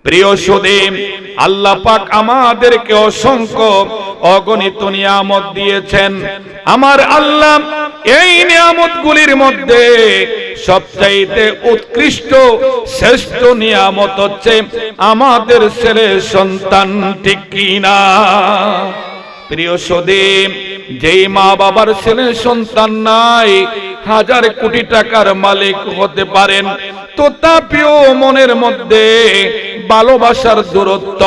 প্রিয় সুধী, আল্লাহ পাক আমাদেরকে অসংখ্য অগণিত নিয়ামত দিয়েছেন। আমার আল্লাহ এই নিয়ামতগুলির মধ্যে সবচাইতে উৎকৃষ্ট শ্রেষ্ঠ নিয়ামত হচ্ছে আমাদের ছেলে সন্তান, ঠিক কিনা? প্রিয় সুধী, যেই মা বাবার ছেলে সন্তান নাই, হাজার কোটি টাকার মালিক হতে পারেন, তথাপিও মনের মধ্যে ভালোবাসার দূরত্ব,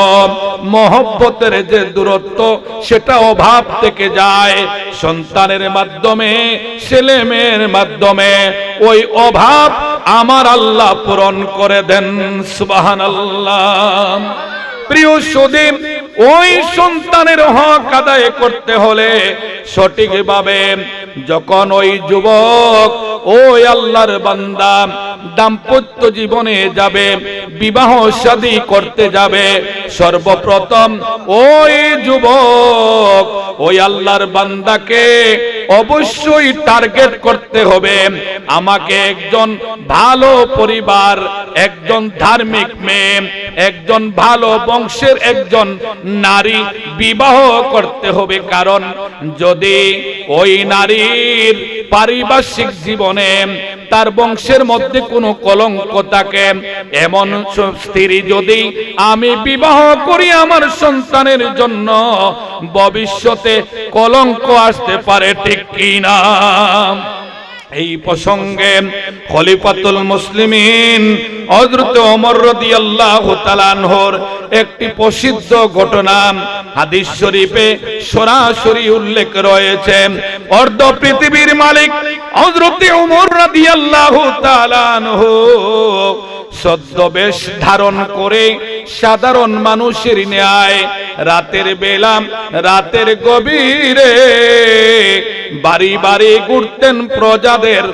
মহব্বতের যে দূরত্ব, সেটা অভাব থেকে যায়। সন্তানের মাধ্যমে, ছেলে মেয়ের মাধ্যমে ওই অভাব আমার আল্লাহ পূরণ করে দেন। সুবহানাল্লাহ। প্রিয় সুধী, ওই সন্তানের হক আদায় করতে হলে সঠিকভাবে যখন ওই যুবক, ওই আল্লাহর বান্দা দাম্পত্য জীবনে যাবে, বিবাহ শাদী করতে যাবে, সর্বপ্রথম ওই যুবক, ওই আল্লাহর বান্দাকে অবশ্যই টার্গেট করতে হবে, আমাকে একজন ভালো পরিবার, একজন ধার্মিক মেয়ে, একজন ভালো বংশের একজন নারী বিবাহ করতে হবে। কারণ যদি ওই নারীর পারিপার্শ্বিক জীবনে, তার বংশের মধ্যে কোনো কলঙ্ক থাকে, এমন স্ত্রী যদি আমি বিবাহ করি, আমার সন্তানের জন্য ভবিষ্যতে কলঙ্ক আসতে পারে, ঠিক কিনা? এই প্রসঙ্গে খলিফাতুল মুসলিমিন হযরত ওমর রাদিয়াল্লাহু তাআলা আনহুর একটি প্রসিদ্ধ ঘটনা হাদিস শরীফে সরাসরি উল্লেখ রয়েছে। অর্ধ পৃথিবীর মালিক হযরত ওমর রাদিয়াল্লাহু তাআলা আনহু ছদ্মবেশ ধারণ করে সাধারণ মানুষের ন্যায় রাতের বেলা, রাতের গভীরে বাড়ি বাড়ি ঘুরতেন, প্রজাদের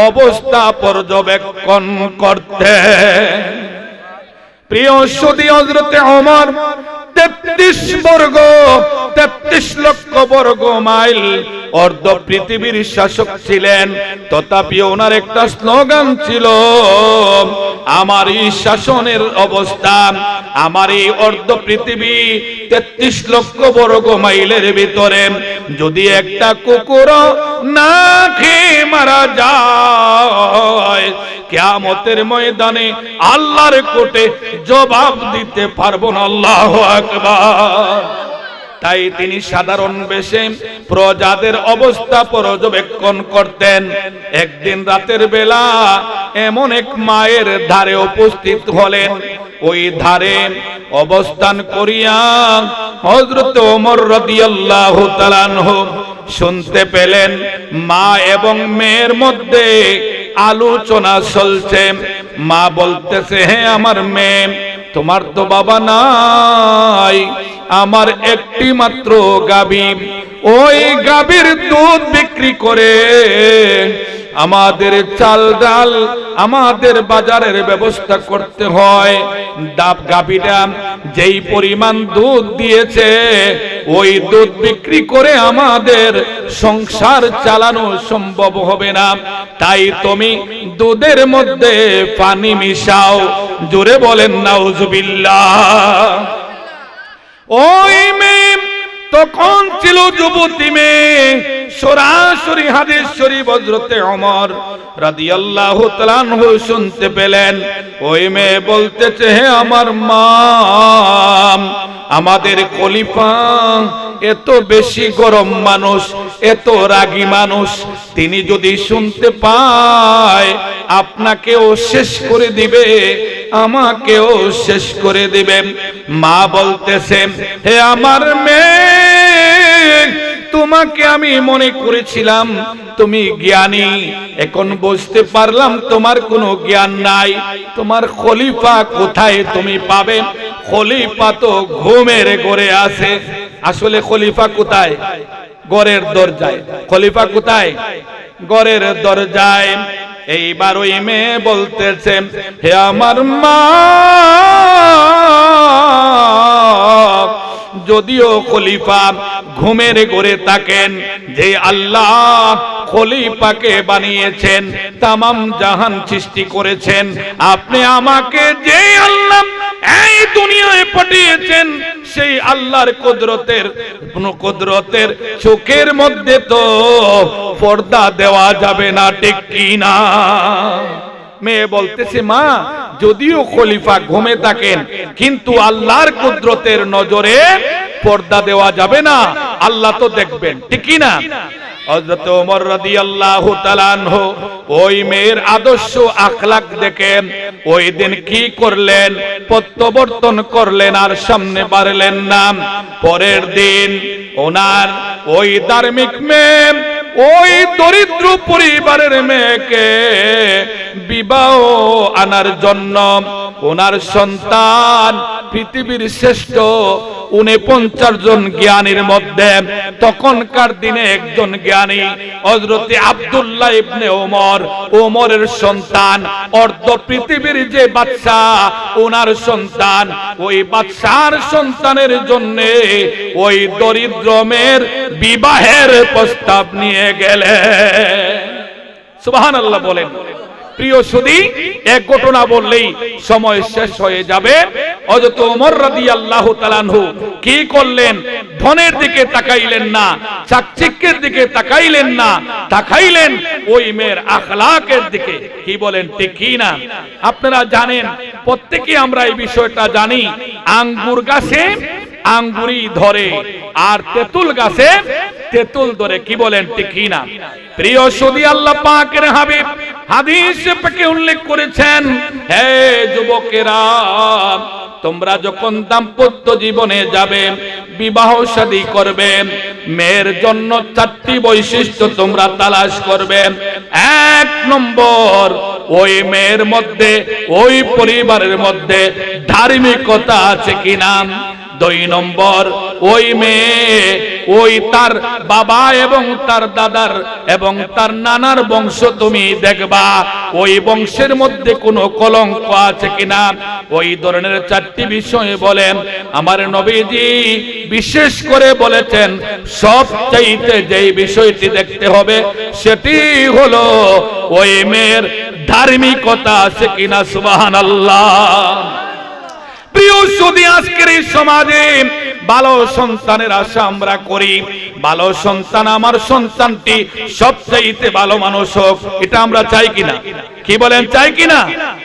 অবস্থা পর্যবেক্ষণ করতেন। প্রিয় সুধী, হযরত ওমর 33 লক্ষ বর্গ মাইল অর্ধ পৃথিবীর শাসক ছিলেন। তথাপি ওনার একটা স্লোগান ছিল, আমার এই শাসনের অবস্থা, আমার এই অর্ধ পৃথিবী 33 লক্ষ বর্গ মাইলের ভিতরে যদি একটা কুকুর না খেয়ে মারা যায়, কিয়ামতের ময়দানে আল্লাহর কোর্টে জবাব দিতে পারবো না। আল্লাহু আকবার। তাই তিনি সাধারণ বেশে প্রজাদের অবস্থা পর্যবেক্ষণ করতেন। একদিন রাতের বেলা এমন এক মায়ের ধারে উপস্থিত হলেন। ওই ধারে অবস্থান করিয়া হযরত ওমর রাদিয়াল্লাহু তাআলা আনহু শুনতে পেলেন মা এবং মেয়ের মধ্যে আলোচনা চলছে। মা বলতেছে, হে আমার মেয়ে, তোমার তো বাবা নাই, আমার একটি মাত্র গাভী, ওই গাভীর দুধ বিক্রি করে আমাদের চাল ডাল, আমাদের বাজারের ব্যবস্থা করতে হয়। গাভীটা যেই পরিমাণ দুধ দিয়েছে, ওই দুধ বিক্রি করে আমাদের সংসার চালানো সম্ভব হবে না। তাই তুমি দুধের মধ্যে পানি মিশাও। জোরে বলেন নাউজুবিল্লাহ। ওই মেয়ে তখন ছিল যুবতী মেয়ে। সরাসরি হাদিস শরীফ হযরতে ওমর রাদিয়াল্লাহু তাআলা আনহু শুনতে পেলেন। ওই মেয়ে বলতেছে, হে আমার মা, আমাদের খলিফা এত বেশি গরম মানুষ, এত রাগী মানুষ, তিনি যদি শুনতে পায় আপনাকেও শেষ করে দিবে, আমাকেও শেষ করে দিবে। মা বলতেছে, হে আমার মেয়ে, তোমাকে আমি মনে করেছিলাম তুমি জ্ঞানী, এখন বুঝতে পারলাম তোমার কোনো জ্ঞান নাই। তোমার খলিফা কোথায় তুমি পাবে? খলিফা তো ঘুমের ঘরে আছে। আসলে খলিফা কোথায়? ঘরের দরজায়। খলিফা কোথায়? ঘরের দরজায়। এইবার ওই মেয়ে বলতেছে, হে আমার মা, যদিও খলিফা ঘুমের ঘরে থাকেন, যে আল্লাহ খলিফাকে বানিয়েছেন, তামাম জাহান সৃষ্টি করেছেন, আপনি আমাকে যে আল্লাহ এই দিয়েছেন সেই আল্লাহর কুদরতের চোখের মধ্যে তো পর্দা দেওয়া যাবে না, ঠিক কি না? মেয়ে বলতেছে, মা যদিও খলিফা ঘুমে থাকেন কিন্তু আল্লাহর কুদরতের নজরে পর্দা দেওয়া যাবে না, আল্লাহ তো দেখবেন, ঠিক কি না? হযরত ওমর রাদিয়াল্লাহু তাআলা আনহু ওই মেয়ের আদর্শ আখলাক দেখে ওই দিন কি করলেন? প্রত্যাবর্তন করলেন আর সামনে বাড়লেন না। পরের দিন ওনার ওই ধার্মিক মেয়ে ওই দরিদ্র পরিবারের মেয়েকে বিবাহ আনার জন্য ওনার সন্তান পৃথিবীর শ্রেষ্ঠ 49 জন জ্ঞানীর মধ্যে তখনকার দিনে একজন জ্ঞানী হযরত আব্দুল্লাহ ইবনে ওমরের সন্তান, অর্ধ পৃথিবীর যে বাদশা ওনার সন্তান, ওই বাদশার সন্তানের জন্য ওই দরিদ্র মেয়ের বিবাহের প্রস্তাব নিয়ে গেলেন। সুবহানাল্লাহ বলেন। প্রিয় সুধী, এক ঘটনা বললেই সময় শেষ হয়ে যাবে। হযরত ওমর রাদিয়াল্লাহু তাআলা আনহু কি করলেন? ধনের দিকে তাকাইলেন না, চাকচিক্যের দিকে তাকাইলেন না, তাকাইলেন ওই মেয়ের আখলাকের দিকে। কি বলেন, ঠিক কি না? আপনারা জানেন, প্রত্যেকই আমরা এই বিষয়টা জানি, আঙ্গুর গাছে আঙ্গুরি ধরে আর তেঁতুল গাছে তেঁতুল ধরে। কি বলেন, ঠিক কি না? প্রিয় সুধী, আল্লাহ পাকের হাবিব হাদিসে পাকে উল্লেখ করেছেন, হে যুবকেরা, তোমরা যখন দাম্পত্য জীবনে যাবে, বিবাহ শাদী করবে, মেয়ের জন্য 4টি বৈশিষ্ট্য তোমরা তালাশ করবে। 1 নম্বর, ওই মেয়ের মধ্যে, ওই পরিবারের মধ্যে ধার্মিকতা আছে কিনা। 2 নম্বর, ওই মেয়ে ওই তার বাবা এবং তার দাদার এবং তার নানার বংশ তুমি দেখবা, ওই বংশের মধ্যে কোনো কলঙ্ক আছে কিনা। ওই ধরনের 4টি বিষয় বলেন আমার নবীজি বিশেষ করে বলেছেন। সবচাইতে যেই বিষয়টি দেখতে হবে সেটি হলো ওই মেয়ের ধার্মিকতা আছে কিনা। সুবহানাল্লাহ। প্রিয় সুধী, আজকের এই সমাজে ভালো সন্তানের আশা আমরা করি, ভালো সন্তান, আমার সন্তানটি সবচাইতে ভালো মানুষ হোক, এটা আমরা চাই কিনা? কি বলেন, চাই কিনা?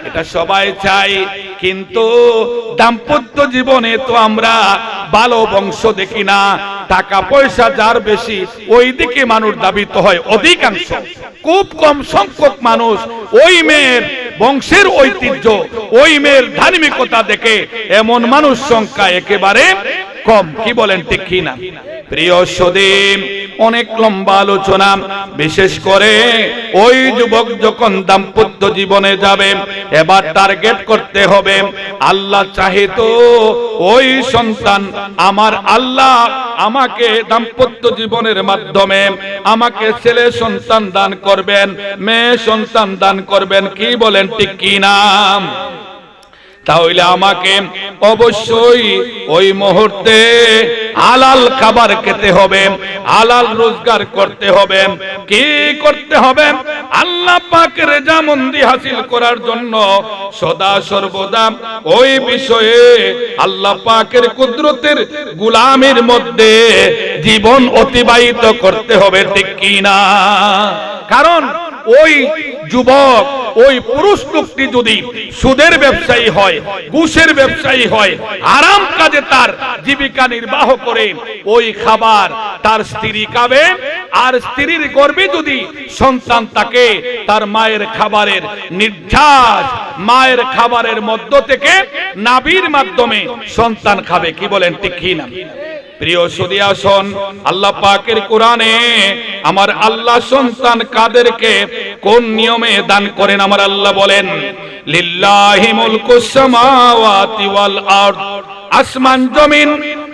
এটা সবাই চাই, কিন্তু দাম্পত্য জীবনে তো আমরা ভালো বংশ দেখি না। টাকা পয়সা যার বেশি ওই দিকে মানুষ ধাবিত হয় অধিকাংশ, খুব কম সংখ্যক মানুষ ওই মেয়ের বংশের ঐতিহ্য, ওই মেয়ের ধার্মিকতা দেখে এমন মানুষ সংখ্যা একেবারে কম। কি বলেন, ঠিক কি না? প্রিয় সুধী, অনেক লম্বা আলোচনা। বিশেষ করে ওই যুবক যখন দাম্পত্য জীবনে যাবে, এবার টার্গেট করতে হবে, আল্লাহ চাহে তো ওই সন্তান আমার আল্লাহ আমাকে দাম্পত্য জীবনের মাধ্যমে আমাকে ছেলে সন্তান দান করবেন, মেয়ে সন্তান দান করবেন। কি বলেন, ঠিক কি না? তাহলে আমাকে অবশ্যই ওই মুহূর্তে হালাল খাবার খেতে হবে, হালাল রোজগার করতে হবে। কি করতে হবে? আল্লাহ পাকের রেজামন্দি হাসিল করার জন্য সদা সর্বদা ওই বিষয়ে আল্লাহ পাকের কুদরতের গোলামের মধ্যে জীবন অতিবাহিত করতে হবে, ঠিক কি না? কারণ ওই যুবক, ওই পুরুষ লোকটি যদি সুদের ব্যবসায়ী হয়, ঘুষের ব্যবসায়ী হয়, আরাম কাজে তার জীবিকা নির্বাহ করে, ওই খাবার তার স্ত্রী খাবে, আর স্ত্রীর গর্ভে যদি সন্তান থাকে, তার মায়ের খাবারের নির্যাস, মায়ের খাবারের মধ্য থেকে নাভির মাধ্যমে সন্তান খাবে। কি বলেন, ঠিক কি না? প্রিয় সুধী, আসুন আল্লাহ পাকের কোরআনে আমার আল্লাহ সন্তান কাদেরকে কোন নিয়মে দান করেন আমার আল্লাহ বলেন, লিল্লাহি মুলকুস সামাওয়াতি ওয়াল আরদ, আসমান জমিন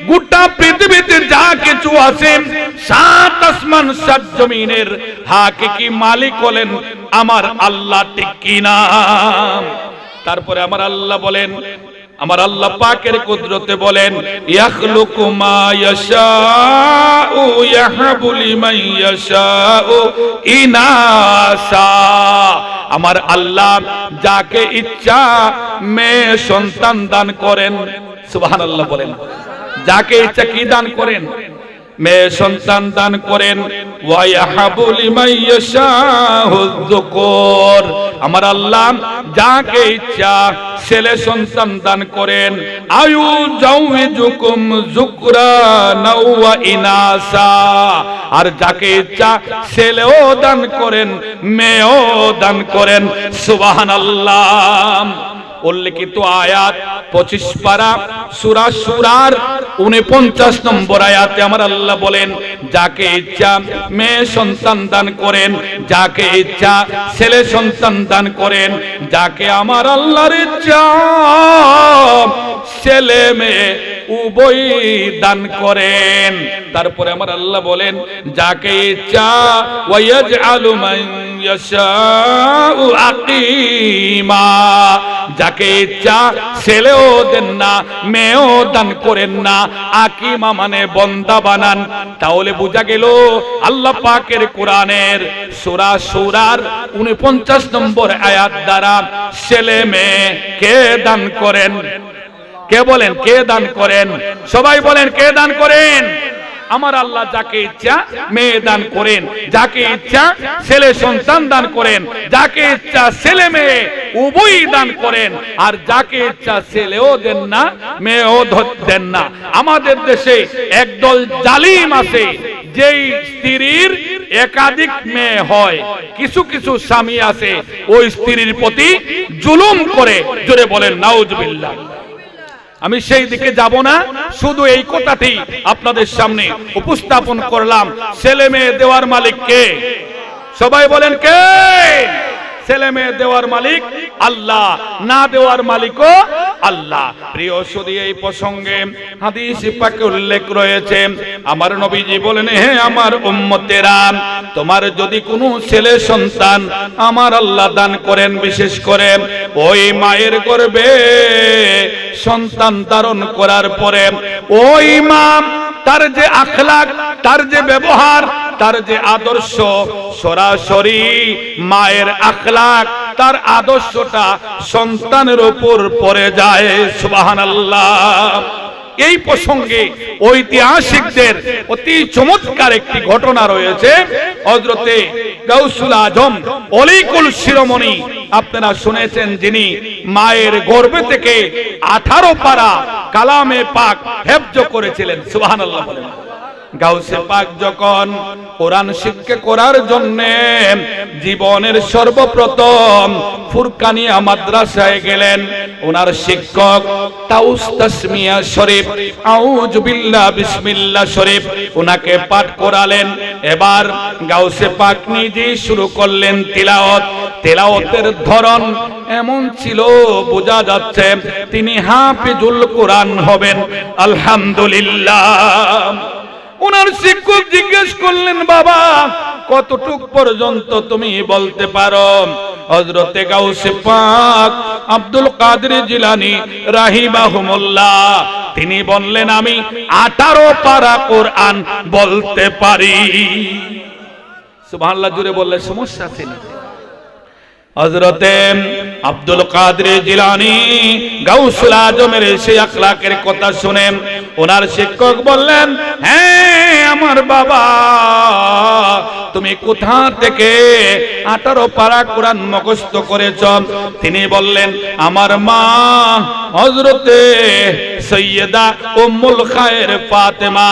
গোটা পৃথিবীতে যা কিছু আছে, 7 আসমান 7 জমিনের হাকিকি মালিক হলেন আমার আল্লাহ, ঠিক কি না? তারপরে আমার আল্লাহ বলেন, আমার আল্লাহ পাকের কুদরতে বলেন, ইয়াখলুকু মা ইয়াশাউ ইয়াহাবু লিমান ইয়াশাউ ইনাসা। আমার আল্লাহ যাকে ইচ্ছা মেয়ে সন্তান দান করেন, সুবহানাল্লাহ বলেন। যাকে ইচ্ছা কি দান করেন? মেয়ে সন্তান দান করেন। ওয়া ইয়াহাবু লিমান ইয়াশাহু যুকুর, আমার আল্লাহ যাকে ইচ্ছা ছেলে সন্তান দান করেন। আয়ু জাউজুকুম যুকরান ওয়া ইনাসা, আর যাকে ইচ্ছা ছেলেও দান করেন মেয়েও দান করেন। সুবহানাল্লাহ। উল্লেখিত আয়াত 25 পারা সূরা সূরার 49 নম্বর আয়াতে আমার আল্লাহ বলেন, যাকে ইচ্ছা মেয়ে সন্তান দান করেন, যাকে ইচ্ছা ছেলে সন্তান দান করেন, যাকে আমার আল্লাহর ইচ্ছা ছেলে মেয়ে উভয় দান করেন। তারপরে আমার আল্লাহ বলেন, যাকে ইচ্ছা ওয়ায়াজআলু মান ইয়াশাউ আকিমা, যাকে ইচ্ছা ছেলেও দেন না মেয়েও দান করেন না, আকিমা মানে বন্দা বানান। তাহলে বোঝা গেল আল্লাহ পাকের কোরআনের সূরা সূরার 49 নম্বর আয়াত দ্বারা ছেলে মেয়ে কে দান করেন? কে বলেন কে দান করেন? সবাই বলেন কে দান করেন? আমার আল্লাহ যাকে ইচ্ছা মেয়ে দান করেন, যাকে ইচ্ছা ছেলে সন্তান দান করেন, যাকে ইচ্ছা ছেলে মেয়ে উভয়ই দান করেন, আর যাকে ইচ্ছা ছেলেও দেন না মেয়েও দেন না। আমাদের দেশে একদল জালিম আছে, যেই স্ত্রীর একাধিক মেয়ে হয়, কিছু কিছু স্বামী আছে ওই স্ত্রীর প্রতি জুলুম করে। জোরে বলেন নাউজুবিল্লাহ। আমি সেই দিকে যাব না, শুধু এই কথাটি আপনাদের সামনে উপস্থাপন করলাম। ছেলে মেয়ে দেওয়ার মালিক কে? সবাই বলেন কে? ছেলে মেয়ে দেওয়ার মালিক আল্লাহ, না দেওয়ার মালিকও আল্লাহ। প্রিয় সুধী, এই প্রসঙ্গে হাদিস পাকে উল্লেখ রয়েছে, আমার নবীজি বলেন, হে আমার উম্মতেরা, তোমার যদি কোনো ছেলে সন্তান আমার আল্লাহ দান করেন, বিশেষ করে ওই মায়ের গর্ভে সন্তান ধারণ করার পরে ওই মা তার যে আখলাক, তার যে ব্যবহার, তার যে আদর্শ, সরাসরি মায়ের আখলাক তার আদর্শটা সন্তানের উপর পড়ে যায়। সুবহানাল্লাহ। এই প্রসঙ্গে ঐতিহাসিকদের অতি চমৎকার একটি ঘটনা রয়েছে। হযরতে গাউসুল আজম অলিকুল শিরোমণি আপনারা শুনেছেন, যিনি মায়ের গর্ভ থেকে 18 পারা কালামে পাক হেফজ করেছিলেন। সুবহানাল্লাহ। গাউসে পাক যখন কোরআন শিক্ষা করার জন্য জীবনের সর্বপ্রথম ফুরকানিয়া মাদ্রাসায় গেলেন, ওনার শিক্ষক তাউস তাসমিয়া শরীফ, আউযু বিল্লাহ বিসমিল্লাহ শরীফ ওনাকে পাঠ করালেন। এবার গাউসে পাক নিজেই শুরু করলেন তিলাওয়াত। তেলাওয়াতের ধরন এমন ছিল, বোঝা যাচ্ছে তিনি হাফিজুল কোরআন হবেন। আলহামদুলিল্লাহ। ওনার শিক্ষক জিজ্ঞেস করলেন, বাবা কতটুক পর্যন্ত তুমি বলতে পারো? হযরতে গাউসে পাক আব্দুল কাদের জিলানী রাহিমাহুমুল্লাহ তিনি বললেন, আমি 18 পারা কোরআন বলতে পারি। সুবহানাল্লাহ। জুড়ে বললে সমস্যা আছে না? হযরতে আব্দুল কাদের জিলানী গাউসুল আজমের সেই আখলাকের কথা শুনে ওনার শিক্ষক বললেন, হ্যাঁ আমার বাবা, তুমি কোথা থেকে 18 পারা কোরআন মুখস্থ করেছ? তিনি বললেন, আমার মা হযরতে সৈয়দা উম্মুল খায়ের ফাতেমা,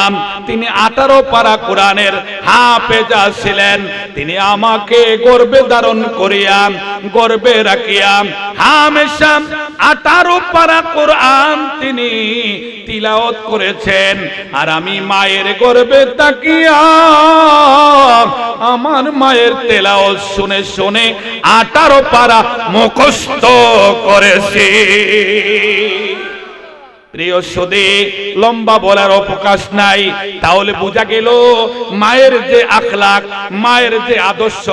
তিনি 18 পারা কোরআনের হাফেজা ছিলেন। তিনি আমাকে গর্ভে ধারণ করিয়া গর্ভে রাখিয়া হামেশা 18 পারা কোরআন তিনি তিলাওয়াত করেছেন। আর আমি মায়ের গর্ভে তাকিয়া আমার মায়ের তেলাওয়াত শুনে শুনে 18 পারা মুখস্থ করেছি। প্রিয় সুধী, লম্বা বলার অবকাশ নাই। তাহলে বোঝা গেল মায়ের যে আখলাক, মায়ের যে আদর্শ,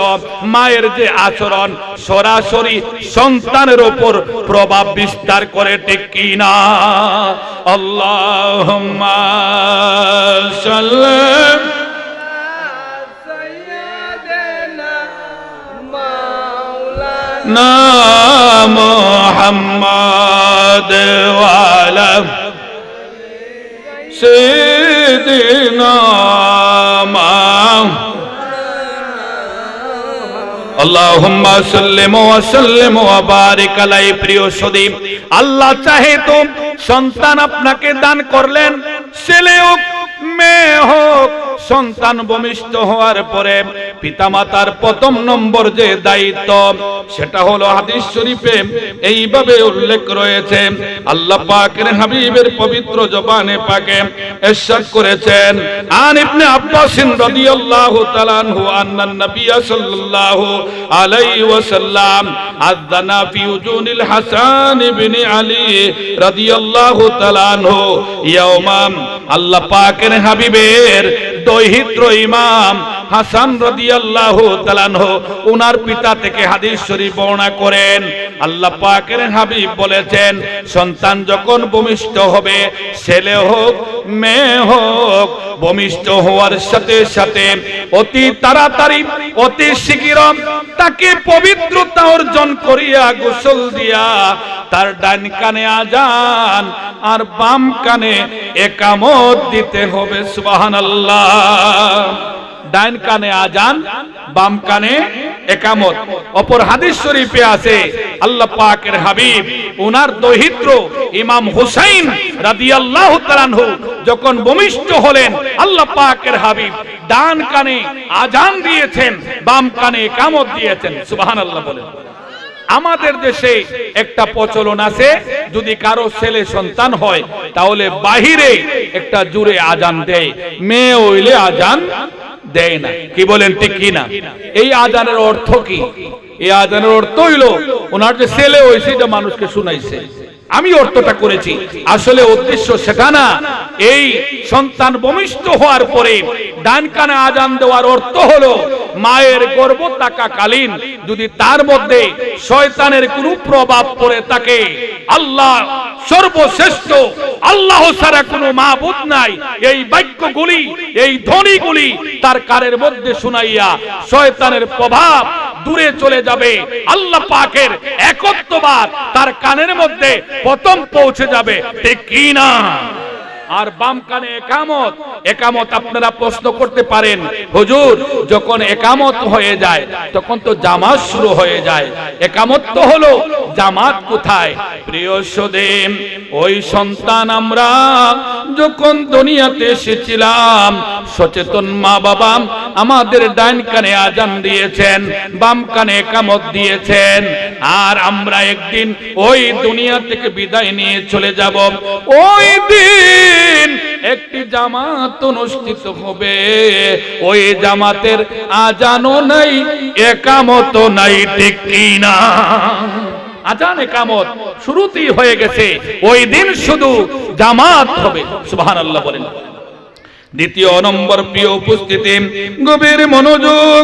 মায়ের যে আচরণ সরাসরি সন্তানের উপর প্রভাব বিস্তার করে, ঠিক কি না? আল্লাহুম্মা সাল্লি না মুহাম্মদ ওয়া আলা সাইয়্যিদিনা আল্লাহুম্মা সাল্লি ওয়া সাল্লিম ওয়া বারিক আলাইহি। প্রিয় সদীপ, আল্লাহ চাহে তো সন্তান আপনাকে দান করলেন, ছেলে হোক মেয়ে হোক, সন্তান ভূমিষ্ঠ হওয়ার পরে পিতামাতার প্রথম নম্বর যে দায়িত্ব সেটা হলো হাদিস শরীফে এইভাবে উল্লেখ রয়েছে। আল্লাহ পাকের হাবিবের পবিত্র জবানে পাকে ইরশাদ করেছেন, আন ইবনে আব্বাস রাদিয়াল্লাহু তাআলা আনহু আন্নান নবী সাল্লাল্লাহু আলাইহি ওয়াসাল্লাম আযানা ফি উজুনিল হাসান ইবনে আলী রাদিয়াল্লাহু তাআলা আনহু ইয়াওমান। আল্লাহ পাকের হাবিবের দৌহিত্র ইমাম হাসান রাদিয়াল্লাহু তাআলা আনহু উনার পিতা থেকে হাদিস শরীফ বর্ণনা করেন। আল্লাহ পাকের হাবিব বলেছেন, সন্তান যখন ভূমিষ্ঠ হবে, ছেলে হোক মেয়ে হোক, ভূমিষ্ঠ হওয়ার সাথে সাথে অতি তাড়াতাড়ি অতি শীঘ্র তাকে পবিত্রতা অর্জন করিয়া গোসল দিয়া তার ডান কানে আজান আর বাম কানে একামত দিতে হবে। সুবহানাল্লাহ। ডান কানে আজান, বাম কানে একামত। অপর হাদিস শরীফে আছে, আল্লাহ পাকের হাবিব উনার দৌহিত্র ইমাম হুসাইন রাদিয়াল্লাহু তাআলা আনহু যখন ভূমিষ্ঠ হলেন, আল্লাহ পাকের হাবিব ডান কানে আজান দিয়েছেন, বাম কানে একামত দিয়েছেন। সুবহানাল্লাহ বলেন। আমাদের দেশে একটা প্রচলন আছে, যদি কারো ছেলে সন্তান হয় তাহলে বাহিরে একটা জুড়ে আজান দেয়, মেয়ে হইলে আজান দেয় না। কি বলেন ঠিক কি না? এই আজানের অর্থ কি? এই আজানের অর্থ হইলো ওনার যে ছেলে হয়েছে এটা মানুষকে শুনাইছে। আমি অর্থটা করেছি, আসলে উদ্দেশ্য সেটা না। এই সন্তান ভূমিষ্ঠ হওয়ার পরে ডান কানে আজান দেওয়ার অর্থ হলো মায়ের গর্ভ থাকাকালীন যদি তার মধ্যে শয়তানের কোনো প্রভাব পড়ে থাকে, আল্লাহ সর্বশ্রেষ্ঠ, আল্লাহ ছাড়া কোনো মাবুদ নাই, এই বাক্যগুলি এই ধ্বনিগুলি তার কানের মধ্যে শুনাইয়া শয়তানের প্রভাব দূরে চলে যাবে। আল্লাহ পাকের একত্ববাদ তার কানের মধ্যে প্রথম পৌঁছে যাবে। ঠিক কি না? আর বাম কানে একামত। একামত আপনারা প্রশ্ন করতে পারেন, হুজুর যখন একামত হয়ে যায় তখন তো জামাত শুরু হয়ে যায়, একামত তো হলো, জামাত কোথায়? প্রিয় সদীপ, ওই সন্তান আমরা যখন দুনিয়াতে এসেছিলাম, সচেতন মা বাবা আমাদের ডান কানে আজান দিয়েছেন, বাম কানে একামত দিয়েছেন, আর আমরা একদিন ওই দুনিয়া থেকে বিদায় নিয়ে চলে যাব। ওই দিন একটি জামাত অনুষ্ঠিত হবে, ওই জামাতের আজানও নাই একামতও নাই। ঠিক কি না? আজান একামত শুরুতেই হয়ে গেছে, ওই দিন শুধু জামাত হবে। সুবহানাল্লাহ বলেন। দ্বিতীয় নম্বর প্রিয় উপস্থিতি, গভীর মনোযোগ।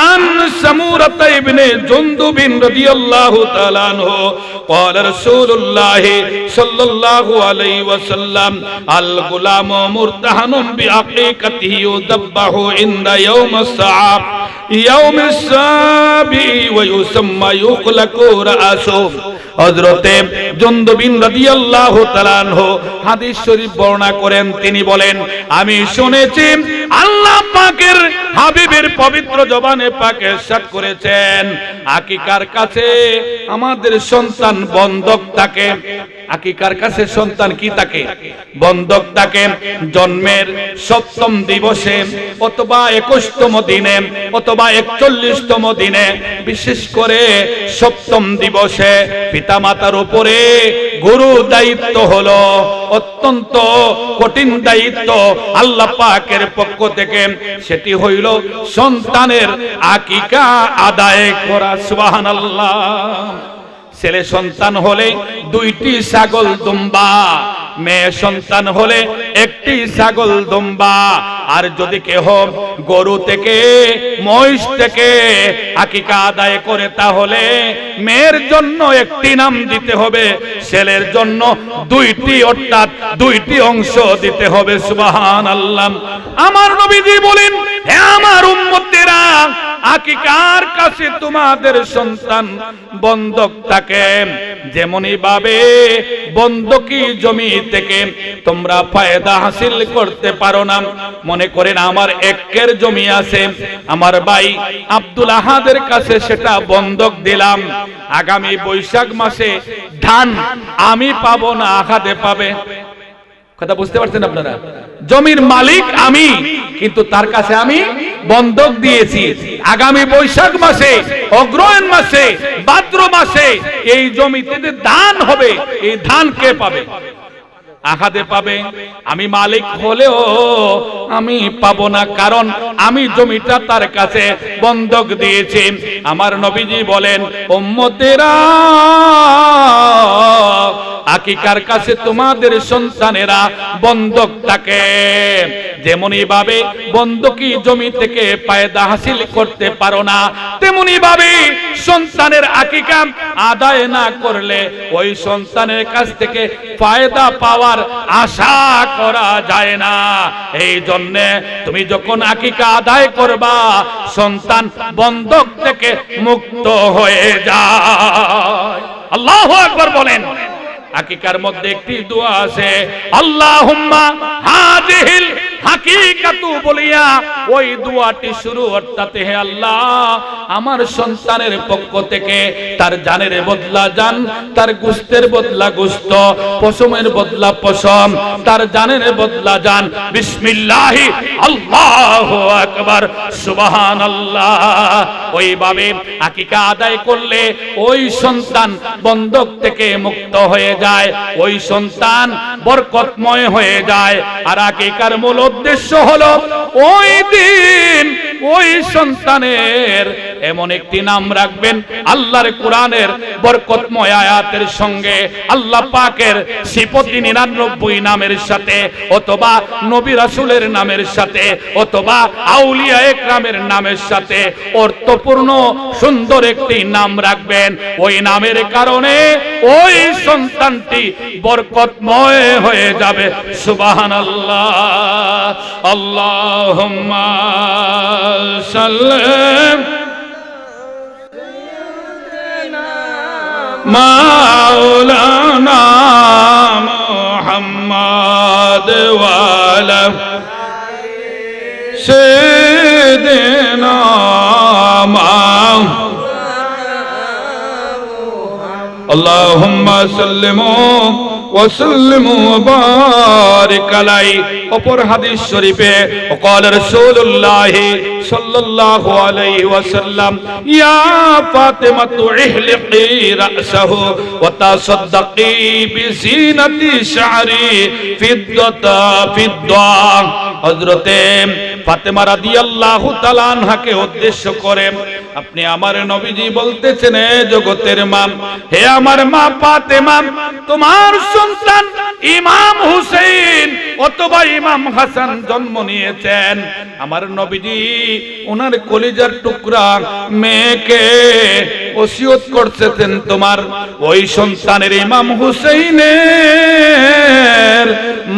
আন সামুরাত ইবনে জুনদুব রাদিয়াল্লাহু তাআলা আনহু قال رسول الله صلى الله عليه وسلم الغلام مرتهن بعقيقته يذبح عند يوم السعاب يوم السابع ويسمى يخلق رأسه। হযরতে জুনদুব রাদিয়াল্লাহু তাআলা আনহু হাদিস শরীফ বর্ণনা করেন, তিনি বলেন, আমি শুনেছি আল্লাহ পাকের হাবিবের পবিত্র জবানে পাকে ইরশাদ করেছেন, আকিকার কাছে আমাদের সন্তান বন্ধক থাকে। আকিকার কাছে সন্তান কি থাকে? বন্ধক থাকে। জন্মের ৭ম দিবসে অথবা ২১তম দিনে অথবা ৪১তম দিনে, বিশেষ করে ৭ম দিবসে পিতামাতার উপরে গুরু দায়িত্ব হলো অত্যন্ত কঠিন দায়িত্ব আল্লাহ পাকের পক্ষ থেকে, সেটি হইল সন্তানের আকিকা আদায় করা। সুবহানাল্লাহ। ছেলে সন্তান হলে 2টি ছাগল দুম্বা, মেয়ে সন্তান হলে 1টি ছাগল দুম্বা। আর যদি কেহ গরু থেকে মহিষ থেকে আকিকা আদায় করে তাহলে মেয়ের জন্য 1টি নাম দিতে হবে, ছেলের জন্য 2টি, অর্থাৎ 2টি অংশ দিতে হবে। সুবহানাল্লাহ। আমার নবীজি বলেন, হে আমার উম্মতেরা, আকিকার কাছে তোমাদের সন্তান বন্ধক থাকে, যেমনি ভাবে বন্ধকি জমি থেকে তোমরা ফায়দা হাসিল করতে পারো না। মনে করেন আমার একের জমি আছে, আমার ভাই আব্দুল আহাদের কাছে সেটা বন্ধক দিলাম, আগামী বৈশাখ মাসে ধান আমি পাবো না, আহাদে পাবে। কথা বুঝতে পারছেন আপনারা? জমির মালিক আমি, কিন্তু তার কাছে আমি বন্ধক দিয়েছি, আগামী বৈশাখ মাসে, অগ্রহায়ণ মাসে, ভাদ্র মাসে এই জমিতে ধান হবে, এই ধান কে পাবে? আহাদে পাবে। আমি মালিক হলেও আমি পাবো না, কারণ আমি জমিটা তার কাছে বন্ধক দিয়েছি। আমার নবীজি বলেন, উম্মতেরা আকিকার কাছে তোমাদের সন্তানেরা বন্ধক থাকে, যেমনি ভাবে বন্ধকি জমি থেকে ফায়দা হাসিল করতে পারো না, তেমনি ভাবে সন্তানের আকিকা আদায় না করলে ওই সন্তানের কাছ থেকে ফায়দা পাওয়ার আশা করা যায় না। এই জন্য তুমি যখন আকিকা আদায় করবা, সন্তান বন্ধক থেকে মুক্ত হয়ে যায়। আল্লাহু আকবার বলেন। আকিকার মধ্যে একটি দোয়া আছে, আল্লাহুম্মা হাযিহিল হাকিকাতু বলিয়া ওই দোয়াটি শুরু, অর্থাৎ হে আল্লাহ আমার সন্তানের পক্ষ থেকে তার জানের বদলা জান, তার গোশতের বদলা গোশত, পশমের বদলা পশম, তার জানের বদলা জান। বিসমিল্লাহি আল্লাহু আকবার সুবহানাল্লাহ। ওইভাবে আকিকা আদায় করলে ওই সন্তান বন্ধক থেকে মুক্ত হয়ে যায়, ওই সন্তান বরকতময় হয়ে যায়। আর আকিকার মূল উদ্দেশ্য হলো ওই দিন ওই সন্তানের এমন একটি নাম রাখবেন আল্লাহর কোরআনের বরকতময় আয়াতের সঙ্গে, আল্লাহ পাকের সিফতি 99 নামের সাথে, অথবা নবী রাসূলের নামের সাথে, অথবা আউলিয়া একরামের নামের সাথে অর্থপূর্ণ সুন্দর একটি নাম রাখবেন। ওই নামের কারণে ওই সন্তানটি বরকতময় হয়ে যাবে। সুবহানাল্লাহ। আল্লাহুম্মা সাল্লি মাওলানা মুহাম্মদ ওয়া আলা সাইয়্যিদিনা আল্লাহুম্মা সাল্লিমু ওয়া সাল্লিমু ওয়া বারিক আলাইহি। অপর হাদিস শরীফে وقال رسول الله صلى الله عليه وسلم يا فاطمة احلقي رأسه وتصدقي بزينة شعري فضة হযরতে ফাতেমা রাদিয়াল্লাহু তাআলা আনহাকে উদ্দেশ্য করে আপনি আমার নবীজি বলতেছেন, হে জগতের মা, হে আমার মা ফাতেমা, তোমার সন্তান ইমাম হুসাইন অথবা ইমাম হাসান জন্ম নিয়েছেন। আমার নবীজি ওনার কলিজার টুকরা মেয়েকে ওসিয়ত করতেছেন, তোমার ওই সন্তানের ইমাম হুসাইনের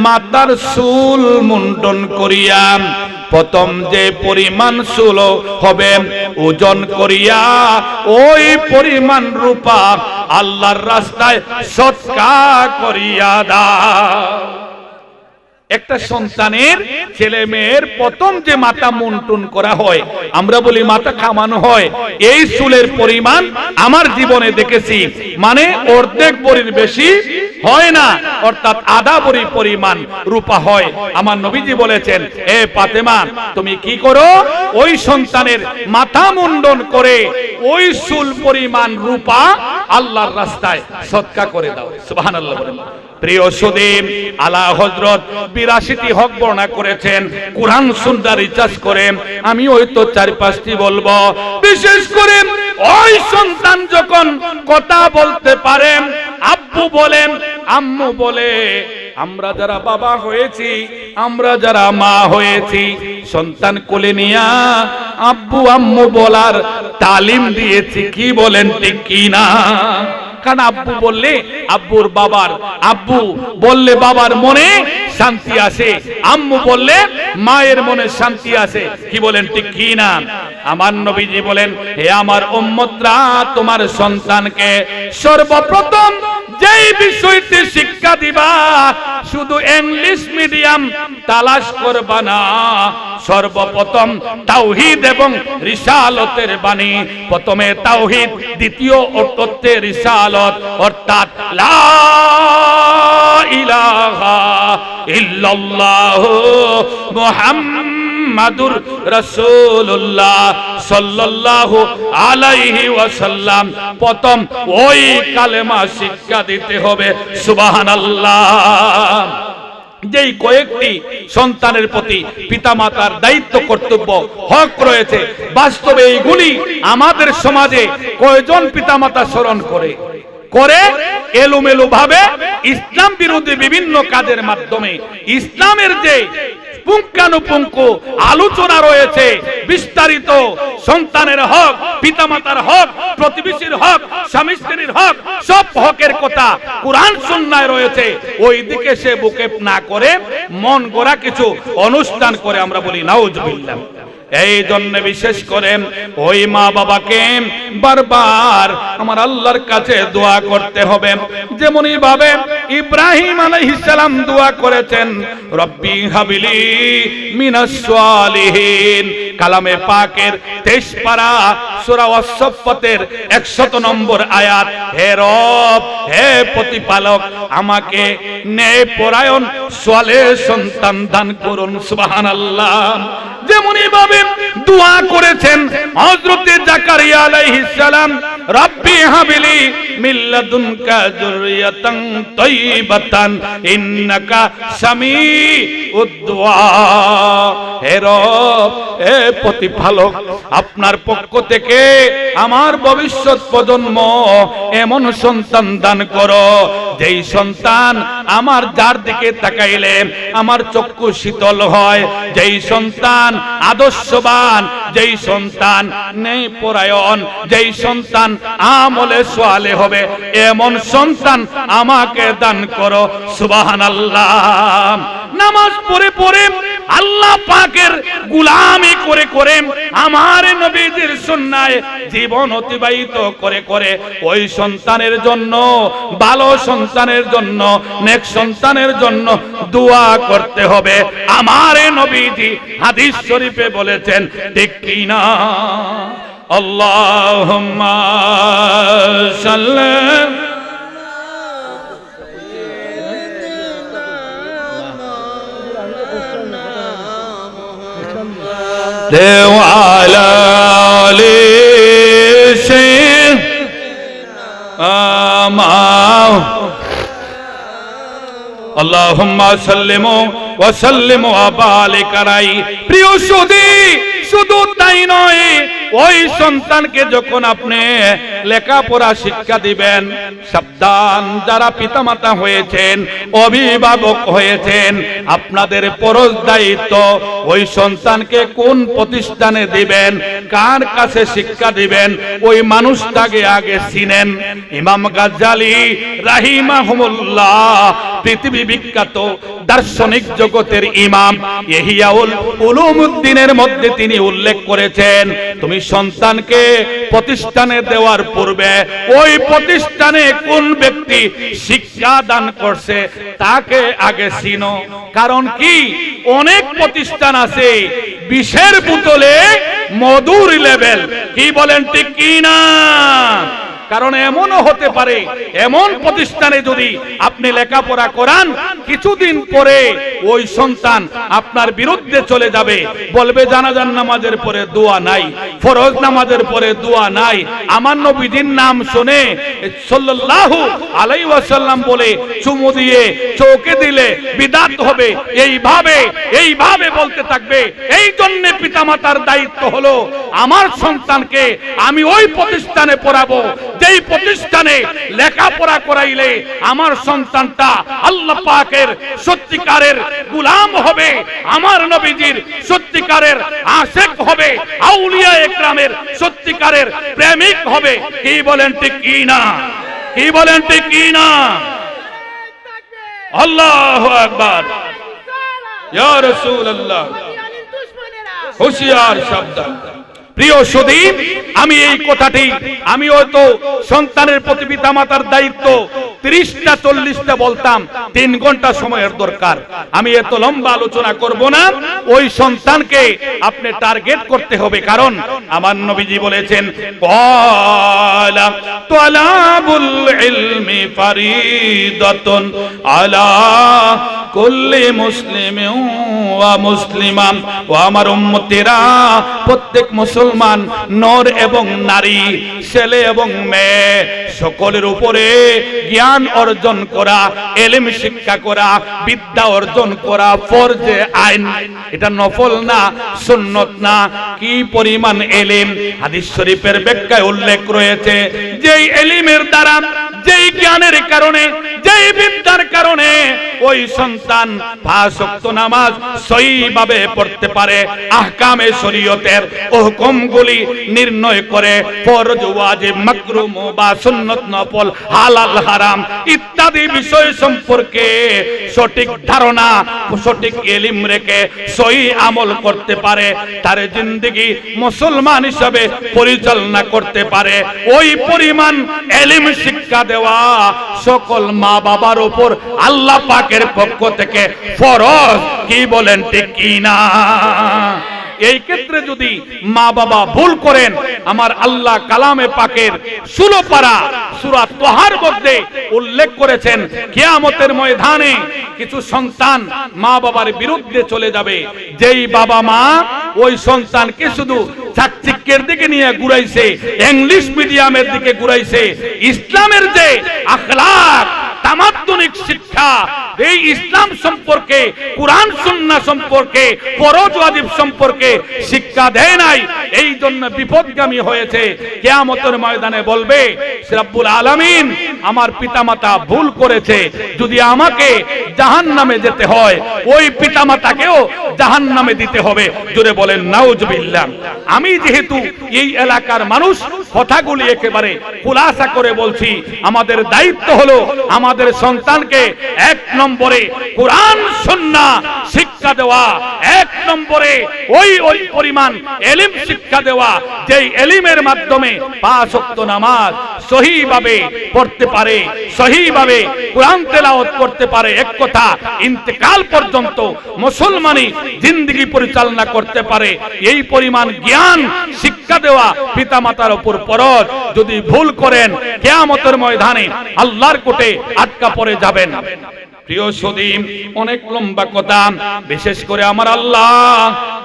মাথার চুল মুন্ডন করিয়া প্রথম যে পরিমাণ চুল হবে ওজন করিয়া ওই পরিমাণ রূপা আল্লাহর রাস্তায় সদকা করিয়া দাও। একটা সন্তানের ছেলে মেয়ের প্রথম যে মাথা মুন্ডন করা হয়, আমরা বলি মাথা কামানো হয়, এই চুলের পরিমাণ আমার জীবনে দেখেছি, মানে অর্ধেক বড়ির বেশি হয় না, অর্থাৎ আধা বড়ি পরিমাণ রূপা হয়। আমার নবীজি বলেছেন, এ ফাতেমা তুমি কি করো, ওই সন্তানের মাথা মুন্ডন করে ওই চুল পরিমাণ রূপা আল্লাহর রাস্তায় সদকা করে দাও। সুবহানাল্লাহ বলেন। প্রিয় সুদীম, আলা হযরত 82টি হক বর্ণনা করেছেন। কুরআন সুন্নাহ রিসার্চ করে আমি ওই তো 4-5টি বলবো। বিশেষ করে ওই সন্তান যখন কথা বলতে পারে, আব্বু বলেন, আম্মু বলে, আমরা যারা বাবা হয়েছি, আমরা যারা মা হয়েছি, সন্তান কোলে নিয়া আব্বু আম্মু বলার তালিম দিয়েছি। কি বলেন ঠিক কি না? কারণ আব্বু বললে আব্বুর বাবার, আব্বু বললে বাবার মনে শান্তি আসে, আম্মু বললে মায়ের মনে শান্তি আসে। কি বলেন ঠিক কি না? আমার নবীজি বলেন, হে আমার উম্মতরা, তোমার সন্তানকে সর্বপ্রথম যেই বিষয়টি শিক্ষা দিবা, শুধু ইংলিশ মিডিয়াম তালাশ করবা না, সর্বপ্রথম তাওহীদ এবং রিসালতের বাণী। প্রথমে তাওহীদ, দ্বিতীয় অর্থে রিসালত, অর্থাৎ লা ইলাহা ইল্লাল্লাহ মুহাম্মাদুর রাসূলুল্লাহ সাল্লাল্লাহু আলাইহি ওয়াসাল্লাম। প্রথম ওই কালেমা শিক্ষা দিতে হবে। সুবহানাল্লাহ। যেই কয়েকটি সন্তানের প্রতি পিতামাতার দায়িত্ব, কর্তব্য, হক রয়েছে, বাস্তবে এইগুলি আমাদের সমাজে কয়জন পিতামাতা স্মরণ করে এলোমেলো ভাবে ইসলাম বিরোধী বিভিন্ন কাজের মাধ্যমে ইসলামের যে পুঙ্খানুপুঙ্খ আলোচনা রয়েছে, বিস্তারিত সন্তানের হক, পিতামাতার হক, প্রতিবেশীর হক, স্বামী স্ত্রীর হক, সব হকের কথা কুরআন সুন্নায় রয়েছে, ওই দিকে সে বুকেপ না করে মন গড়া কিছু অনুষ্ঠান করে। আমরা বলি নাউজুবিল্লাহ। এই জন্য বিশেষ করে ওই মা বাবাকে বারবার আমার আল্লাহর কাছে দোয়া করতে হবে। যেমনই ভাবে ইব্রাহিম আলাইহিস সালাম দোয়া করেছেন, রব্বি হাবিলি মিনাস সালিহিন। কালামে পাকের 23 পারা সূরা ওয়াস-সাফফাতের 100 নম্বর আয়াত, হে রব, হে প্রতিপালক, আমাকে ন্যায়পরায়ণ সালেহ সন্তান দান করুন। সুবহানাল্লাহ। যেমনই ভাবে দোয়া করেছেন হযরতে জাকারিয়া আলাইহিস সালাম, রব্বি হাবিলি মিন লাদুনকা যুররিয়াতান তাইয়্যিবাতান ইন্নাকা সামিউদ দুআ। হে রব, হে প্রতিপালক, আপনার পক্ষ থেকে আমার ভবিষ্যৎ প্রজন্ম এমন সন্তান দান করো, যেই সন্তান আমার যার দিকে তাকাইলে আমার চক্ষু শীতল হয়, যেই সন্তান আদর্শবান, যেই সন্তান ন্যায়পরায়ণ, যেই সন্তান আমলে সালেহ হবে, এমন সন্তান আমাকে দান করো। সুবহানাল্লাহ। নামাজ পড়ে পড়ে আল্লাহ পাকের গোলামি করে করে আমার নবীজির সুন্নায় জীবন অতিবাহিত করে করে ওই সন্তানের জন্য, ভালো সন্তানের জন্য, নেক সন্তানের জন্য দোয়া করতে হবে। আমার নবীজি হাদিস শরীফে বলেছেন, ঠিক কি না? আল্লাহুম্মা সাল্লি ওয়ালা আলি আল্লাহুম্মা সাল্লিমু ওয়া সাল্লিমু ওয়া বারিক আলাইহি। প্রিয় সুধী, শুধু তাই নয়, ওই সন্তানকে যখন আপনি লেখাপড়া শিক্ষা দিবেন, সাবধান, যারা পিতামাতা হয়েছেন, অভিভাবক হয়েছেন, আপনাদের ফরজ দায়িত্ব ওই সন্তানকে কোন প্রতিষ্ঠানে দিবেন, কার কাছে শিক্ষা দিবেন, ওই মানুষটাকে আগে চিনেন। ইমাম গাজ্জালী রাহিমাহুমুল্লাহ, পৃথিবী বিখ্যাত দার্শনিক জগতের ইমাম, ইহইয়াউল উলুমউদ্দিনের মধ্যে তিনি উল্লেখ করেছেন, তুমি সন্তানকে প্রতিষ্ঠানে দেওয়ার পূর্বে ওই প্রতিষ্ঠানে কোন ব্যক্তি শিক্ষা দান করছে তাকে আগে চিনো। কারণ কি, অনেক প্রতিষ্ঠান আছে বিষের বোতলে মধুর লেভেল। কি বলেন ঠিক কি না? কারণ এমনও হতে পারে, এমন প্রতিষ্ঠানে যদি আপনি লেখাপড়া করান, কিছুদিন পরে ওই সন্তান আপনার বিরুদ্ধে চলে যাবে, বলবে জানাজার নামাজের পরে দোয়া নাই, ফরজ নামাজের পরে দোয়া নাই, আমার নবীজির নাম শুনে সাল্লাল্লাহু আলাইহি ওয়াসাল্লাম বলে চুমু দিয়ে চোখে দিলে বিদআত হবে, এইভাবে বলতে থাকবে। এই জন্য পিতামাতার দায়িত্ব হলো আমার সন্তানকে আমি ওই প্রতিষ্ঠানে পড়াবো যেই প্রতিষ্ঠানে লেখাপড়া করাইলে আমার সন্তানটা আল্লাহ পাকের সত্যিকারের গোলাম হবে, আমার নবীজির সত্যিকারের আশিক হবে, আউলিয়া একরামের সত্যিকারের প্রেমিক হবে। কি বলেন ঠিক কি না? কি বলেন ঠিক কি না? আল্লাহু আকবার। ইয়া রাসূলুল্লাহ, হুঁশিয়ার সাবধান। প্রিয় সুধী, আমি এই কথাটি আমি হয়তো সন্তানের প্রতি পিতামাতার দায়িত্ব 30টা 40টা বলতাম, 3 ঘন্টা সময়ের দরকার। আমি এত লম্বা আলোচনা করব না। ওই সন্তানকে আপনি টার্গেট করতে হবে, কারণ আমার নবীজি বলেছেন ক্বালা তালাবুল ইলমি ফারিদাতুন আলা কুল্লি মুসলিমিন ওয়া মুসলিমা। ও আমার উম্মতেরা, প্রত্যেক মুসলমান নর এবং নারী, ছেলে এবং মেয়ে সকলের উপরে জ্ঞান অর্জন করা, ইলম শিক্ষা করা, বিদ্যা অর্জন করা ফরজে আইন। এটা নফল না, সুন্নত না। কি পরিমাণ ইলম! হাদিস শরীফের ব্যাখ্যায় উল্লেখ রয়েছে, যেই ইলমের দ্বারা, যেই জ্ঞানের কারণে, যেই বিদ্যার কারণে ওই সন্তান 5 ওয়াক্ত নামাজ সহিভাবে পড়তে পারে, আহকামে শরীয়তের হুকুমগুলি নির্ণয় করে, ফরজ ওয়াজিব মাকরুহ মুবাহ সুন্নাত নফল হালাল হারাম ইত্যাদি বিষয় সম্পর্কে সঠিক ধারণা, সঠিক ইলম রেখে সহি আমল করতে পারে, তার জিন্দেগি মুসলমান হিসেবে পরিচালনা করতে পারে, ওই পরিমাণ ইলম শিক্ষা দেওয়া সকল মা বাবার উপর আল্লাহ পাকের পক্ষ থেকে ফরজ। কি বলেন ঠিক কি না? এই ক্ষেত্রে যদি মা বাবা ভুল করেন, আমার আল্লাহ কালামে পাকের 16 পারা সূরা তাহার মধ্যে উল্লেখ করেছেন, কিয়ামতের ময়দানে কিছু সন্তান মা বাবার বিরুদ্ধে চলে যাবে। যেই বাবা মা ওই সন্তানকে শুধু চাকচিক্যের দিকে নিয়ে ঘুরাইছে, ইংলিশ মিডিয়ামের দিকে ঘুরাইছে, ইসলামের যে আখলাক তামাদ্দুনিক শিক্ষা, এই ইসলাম সম্পর্কে, কোরআন সুন্নাহ সম্পর্কে, ফরজ ওয়াজিব সম্পর্কে শিক্ষা দেয় নাই, এই জন্য বিপদগামী হয়েছে। কিয়ামতের ময়দানে বলবে, রব্বুল আলামিন আমার পিতামাতা ভুল করেছে, যদি আমাকে জাহান্নামে যেতে হয়, ওই পিতামাতাকেও জাহান্নামে দিতে হবে। জোরে বলেন নাউজুবিল্লাহ। আমি যেহেতু এই এলাকার মানুষ, কথাগুলি একেবারে খুলাসা করে বলছি। আমাদের দায়িত্ব হলো আমাদের সন্তানকে 1 নম্বরে কোরআন সুন্নাহ শিক্ষা দেওয়া, 1 নম্বরে ওই পরিমাণ ইলম শিক্ষা দেওয়া, যেই ইলমের মাধ্যমে 5 ওয়াক্ত নামাজ সহিভাবে পড়তে পারে, সহিভাবে কোরআন তেলাওয়াত করতে পারে, এক কথা ইন্তেকাল পর্যন্ত মুসলমানি জিন্দেগি পরিচালনা করতে পারে, এই পরিমাণ জ্ঞান শিক্ষা দেওয়া পিতামাতার উপর ফরজ। যদি ভুল করেন, কিয়ামতের ময়দানে আল্লাহর কোর্টে আটকা পড়ে যাবেন। প্রিয় সুধী, অনেক লম্বা কথা, বিশেষ করে আমার আল্লাহ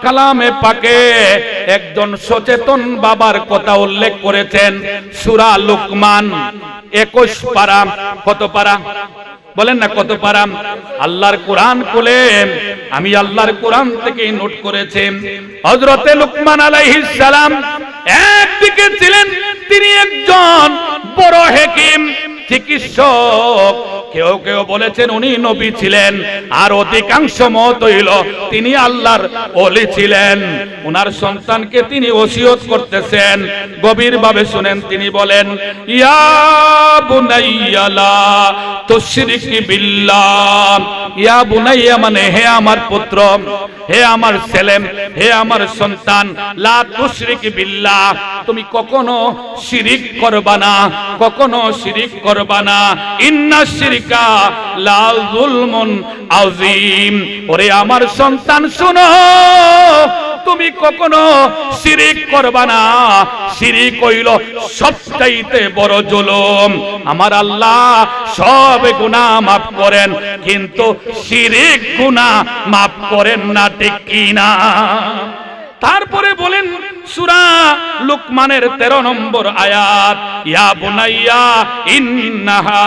কালামে পাকে একজন সচেতন বাবার কথা উল্লেখ করেছেন। সূরা লুকমান 21 পারা। কত পারা বলেন না, কত পারা? আল্লাহর কোরআন খুলে আমি আল্লাহর কোরআন থেকে নোট করেছি। হযরতে লুকমান আলাইহিস সালাম একদিকে ছিলেন তিনি একজন বড় হাকিম, চিকিৎসক। কেউ কেউ বলেছেন উনি নবী ছিলেন, আর অধিকাংশ মত হইল তিনি আল্লাহর ওলি ছিলেন। ওনার সন্তানকে তিনি ওসিয়ত করতেছেন, গভীরভাবে শুনেন। তিনি বলেন, ইয়া বুনাইয়া লা তুশরিক বিল্লাহ। ইয়া বুনাইয়া মানে হে আমার পুত্র, হে আমার ছেলে, হে আমার সন্তান, লা তুশরিক বিল্লাহ, তুমি কখনো শিরিক করবা না, কখনো শিরিক করবা না। ইন্নাশ শিরকা লা যুলমুন আযীম। ওরে আমার সন্তান শোনো, তুমি কখনো শিরিক করবা না। শিরিক হইল সবচাইতে বড় জুলুম। আমার আল্লাহ সব গুনাহ maaf করেন, কিন্তু শিরিক গুনাহ maaf করেন না, ঠিক কি না? তারপরে বলেন সূরা লুকমানের 13 নম্বর আয়াত, ইয়া বুনাইয়া ইন্নাহা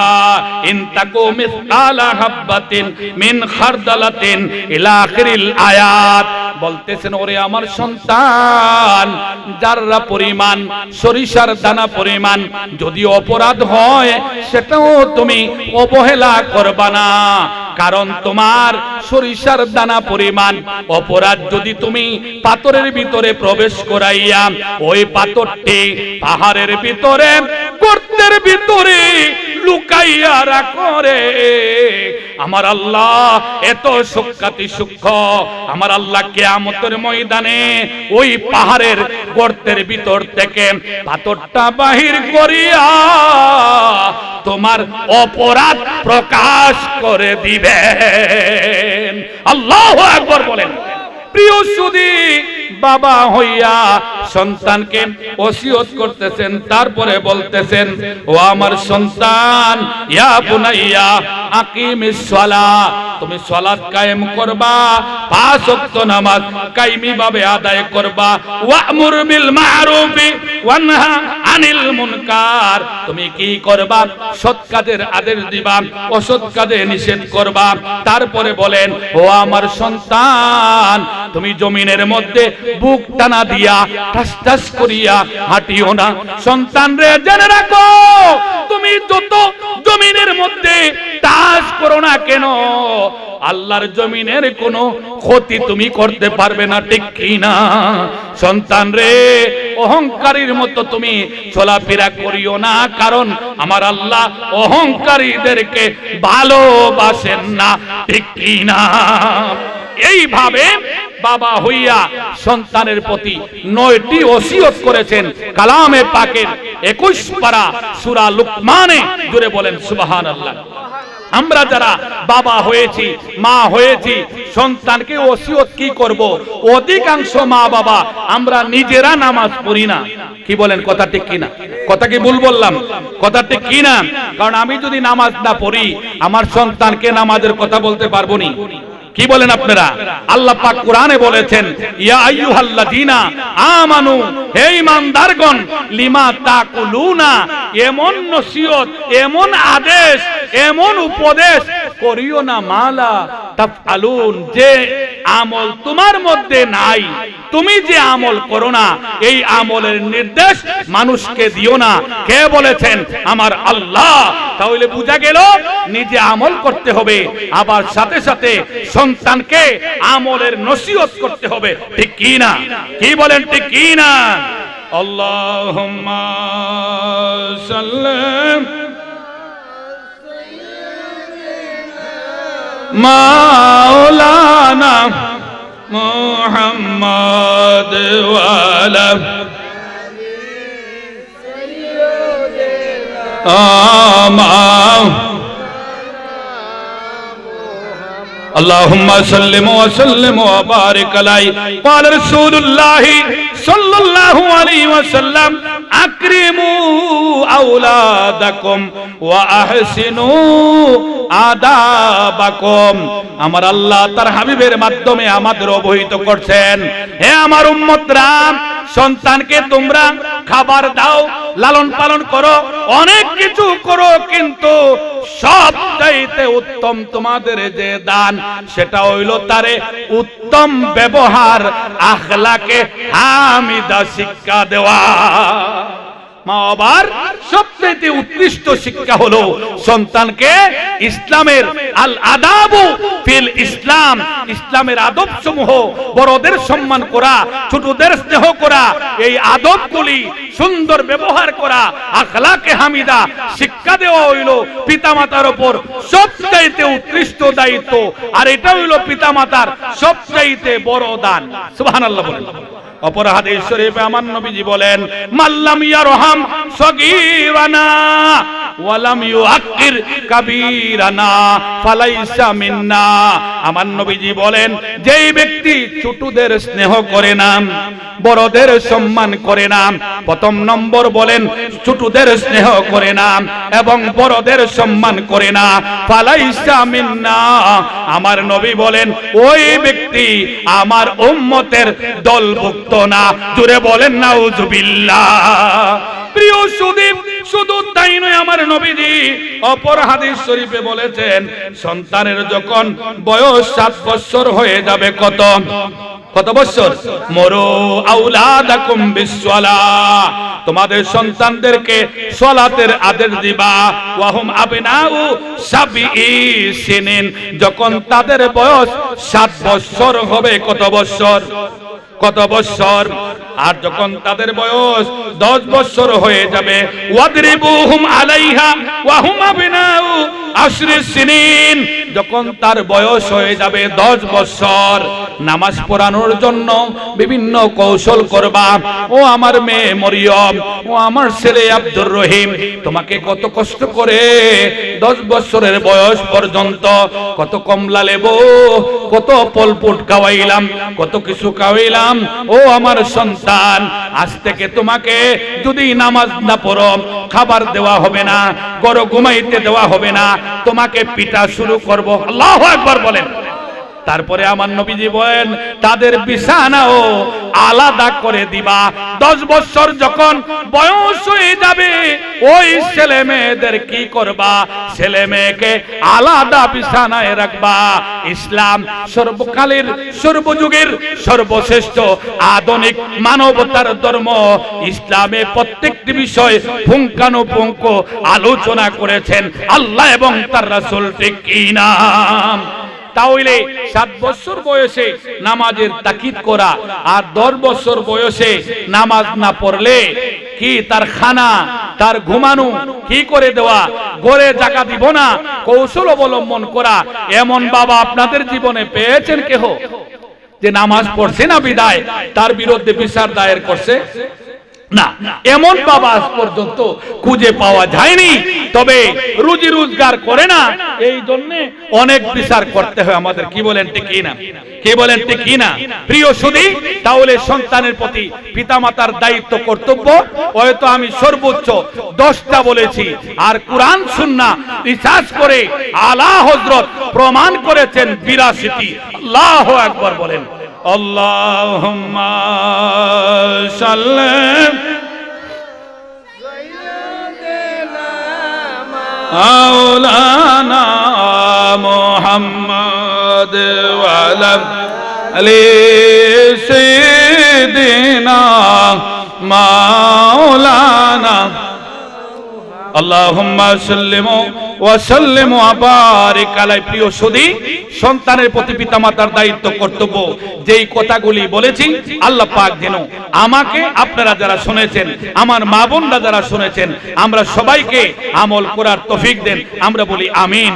ইন তাকু মিসকালা হাববাতিন মিন খারদালাতিন ইলা আখিরিল আয়াত। বলতেছেন, ওরে আমার সন্তান, যাররা পরিমাণ, সরিষার দানা পরিমাণ যদি অপরাধ হয়, সেটাও তুমি অবহেলা করবা না। কারণ তোমার সরিষার দানা পরিমাণ অপরাধ যদি তুমি পাথরের ভিতরে প্রবেশ করাইয়া, ওই পাথরটি পাহাড়ের ভিতরে, গর্তের ভিতরে লুকাইয়া রাখো রে। আমার আল্লাহ এত সূক্ষ্মাতি সূক্ষ্ম, আমার আল্লাহ কিয়ামতের ময়দানে ওই পাহাড়ের গর্তের ভিতর থেকে পাথরটা বাহির করিয়া তোমার অপরাধ প্রকাশ করে দিবেন। আল্লাহু আকবার বলেন। প্রিয় সুধী, বাবা হইয়া সন্তানকে ওসিয়ত করতেছেন, তারপরে বলতেছেন ও আমার সন্তান, ইয়া বুনাইয়া আকিমিস সালাহ, তুমি সালাত কায়েম করবা, 5 ওয়াক্ত নামাজ কায়েমি ভাবে আদায় করবা, ওয়া'মুর বিল মা'রুফি ওয়ানহা আনিল মুনকার, তুমি কি করবা? সৎ কাজের আদেশ দিবা, অসৎ কাজে নিষেধ করবা। তারপরে বলেন ও আমার সন্তান, তুমি জমিনের মধ্যে বুক টানা দিয়া ঠাস ঠাস করিয়া হাঁটিও না। সন্তান রে, জেনে রাখো, তুমি যত জমিনের মধ্যে টাস করো না কেন, আল্লাহর জমিনের কোনো ক্ষতি তুমি করতে পারবে না, ঠিক কি না? সন্তান রে, অহংকারীর মতো তুমি চলাফেরা করিও না, কারণ আমার আল্লাহ অহংকারীদেরকে ভালোবাসেন না, ঠিক কি না? এইভাবে বাবা হইয়া সন্তানের প্রতি 9টি ওসিয়ত করেছেন কালামে পাকের 21 পারা সূরা লুকমানে। জোরে বলেন সুবহানাল্লাহ। আমরা যারা বাবা হয়েছি, মা হয়েছি, সন্তানকে ওসিয়ত কি করব? অধিকাংশ মা বাবা আমরা নিজেরা নামাজ পড়ি না। কি বলেন, কথা ঠিক কিনা? কথা কি ভুল বললাম? কথা ঠিক কিনা? কারণ আমি যদি নামাজ না পড়ি, আমার সন্তানকে নামাজের কথা বলতে পারবো না। কি বলেন আপনারা? আল্লাহ পাক কোরআনে বলেছেন, ইয়া আইয়ুহাল্লাযীনা আমানু, হে ঈমানদারগণ, লিমা তাকুলুনা, এমন নসিহত, এমন আদেশ, এমন উপদেশ করিও না মালা তাফআলুন, যে আমল তোমার মধ্যে নাই, তুমি যে আমল করো না, এই আমলের নির্দেশ মানুষকে দিও না। কে বলেছেন? আমার আল্লাহ। তাহলে বোঝা গেল নিজে আমল করতে হবে, আবার সাথে সাথে সন্তানকে আমলের নসিহত করতে হবে, ঠিক কি না? কি বলেন, ঠিক কি না? আল্লাহুম্মা সাল্লাম মাওলানা মুহাম্মদ ওয়া আলা اللهم سلم وسلم وبارك عليه قال رسول الله صلى الله عليه وسلم اكرموا اولادكم واحسنوا আদাবাকুম। আমার আল্লাহ তার হাবিবের মাধ্যমে আমাদের অবহিত করছেন, হে আমার উম্মতরা, সন্তানকে তোমরা খাবার দাও, লালন পালন করো, অনেক কিছু করো, কিন্তু সবচাইতে উত্তম তোমাদের যে দান, সেটা হইল তারে উত্তম ব্যবহার, আখলাকে হামিদা শিক্ষা দেওয়া। মা বাবার সবচেয়ে উৎকৃষ্ট শিক্ষা হলো সন্তানকে ইসলামের আল আদাবু ফিল ইসলাম, ইসলামের আদব সমূহ, বড়দের সম্মান করা, ছোটদের স্নেহ করা, এই আদবগুলি সুন্দর ব্যবহার করা, আখলাকে হামিদা শিক্ষা দেওয়া হইল পিতামাতার উপর সবচাইতে উৎকৃষ্ট দায়িত্ব। আর এটা হইল পিতামাতার সবচাইতে বড় দান। সুবহানাল্লাহ বলেন। অপর হাদিস শরীফে আমার নবীজি বলেন, মাল্লাম ইয়ারহাম সগীরানা ওয়ালাম ইউআক্কির কাবীরানা ফালাইসা মিন্না। আমার নবীজি বলেন, যেই ব্যক্তি ছোটদের স্নেহ করে না, বড়দের সম্মান করে না, প্রথম নম্বর বলেন ছোটদের স্নেহ করে না এবং বড়দের সম্মান করে না, ফালাইসা মিন্না, আমার নবী বলেন ওই ব্যক্তি আমার উম্মতের দলভুক্ত না। জোরে বলেন নাউজুবিল্লাহ। প্রিয় সুদী, শুধু তাই নয়, আমার নবীজি অপর হাদিস শরীফে বলেছেন, সন্তানের যখন বয়স 7 বছর হয়ে যাবে, কত বছর? মরু আউলাদাকুম বিসসালাহ, তোমাদের সন্তানদেরকে সালাতের আদেশ দিবা। ওয়াহুম আবনাউ সাবঈ সিনিন, যখন তাদের বয়স 7 বছর হবে। কত বছর? কত বছর? আর যখন তাদের বয়স 10 বছর হয়ে যাবে, ওয়াদরিবুহুম আলাইহা ওয়া হুম আবনাউ 10 সিনিন, যখন তার বয়স হয়ে যাবে 10 বছর, নামাজ পড়ানোর জন্য বিভিন্ন কৌশল করবা। ও আমার মেয়ে মরিয়ম, ও আমার ছেলে আব্দুর রহিম, তোমাকে কত কষ্ট করে 10 বছরের বয়স পর্যন্ত কত কমলা লেবু, কত ফলফুট খাওয়াইলাম, কত কিছু খাওয়াইলাম। ও আমার সন্তান, আজ থেকে তোমাকে যদি নামাজ না পড়ো খাবার দেওয়া হবে না, গরু ঘুমাইতে দেওয়া হবে না, তোমাকে পিটা শুরু করব। আল্লাহু আকবার বলেন। তারপরে আমার নবীজি বলেন তাদের বিছানাও আলাদা করে দিবা। 10 বছর যখন বয়স হয়ে যাবে, ওই ছেলে মেয়েদের কি করবা? ছেলে মেয়েকে আলাদা বিছানায় রাখবা। ইসলাম সর্বকালের সর্বযুগের সর্বশ্রেষ্ঠ আধুনিক মানবতার ধর্ম। ইসলামে প্রত্যেকটি বিষয় পুঙ্খানুপুঙ্খ আলোচনা করেছেন আল্লাহ এবং তার রাসূল, ঠিক কি না? তাহলে 7 বছর বয়সে নামাজের তাকিদ করা, আর 10 বছর বয়সে নামাজ না পড়লে কি তার খানা, তার ঘুমানো কি করে দেওয়া, ঘরে জায়গা দিব না, কৌশল অবলম্বন করা। এমন বাবা আপনাদের জীবনে পেয়েছেন কেহ যে নামাজ পড়ছে না বিদায় তার বিরুদ্ধে বিচার দায়ের করছে? না, এমন বাবা আজ পর্যন্ত খুঁজে পাওয়া যায়নি। তবে রুজি রোজগার করে না, এই জন্য অনেক বিচার করতে হয় আমাদের। কি বলেন ঠিক কি না? কি বলেন ঠিক কি না? প্রিয় সুধী, তাহলে সন্তানের প্রতি পিতামাতার দায়িত্ব কর্তব্য হয়তো আমি সর্বোচ্চ 10টা বলেছি, আর কোরআন সুন্নাহ রিসার্চ করে আলা হযরত প্রমাণ করেছেন 82টি। আল্লাহু আকবার বলেন। আল্লাহুম্মা সাল্লি আওলানা মুহাম্মদ ওয়া আলা আলি সাইয়্যিদিনা মাওলানা আল্লাহুম্মা সাল্লিমু ওয়া সাল্লিমু ওয়া বারিক আলাইহি। প্রিয় সুধী, সন্তানের প্রতি পিতামাতার দায়িত্ব কর্তব্য যেই কথাগুলি বলেছি, আল্লাহ পাক যেন আমাকে, আপনারা যারা শুনেছেন, আমার মা বোনরা যারা শুনেছেন, আমরা সবাইকে আমল করার তৌফিক দেন। আমরা বলি আমিন।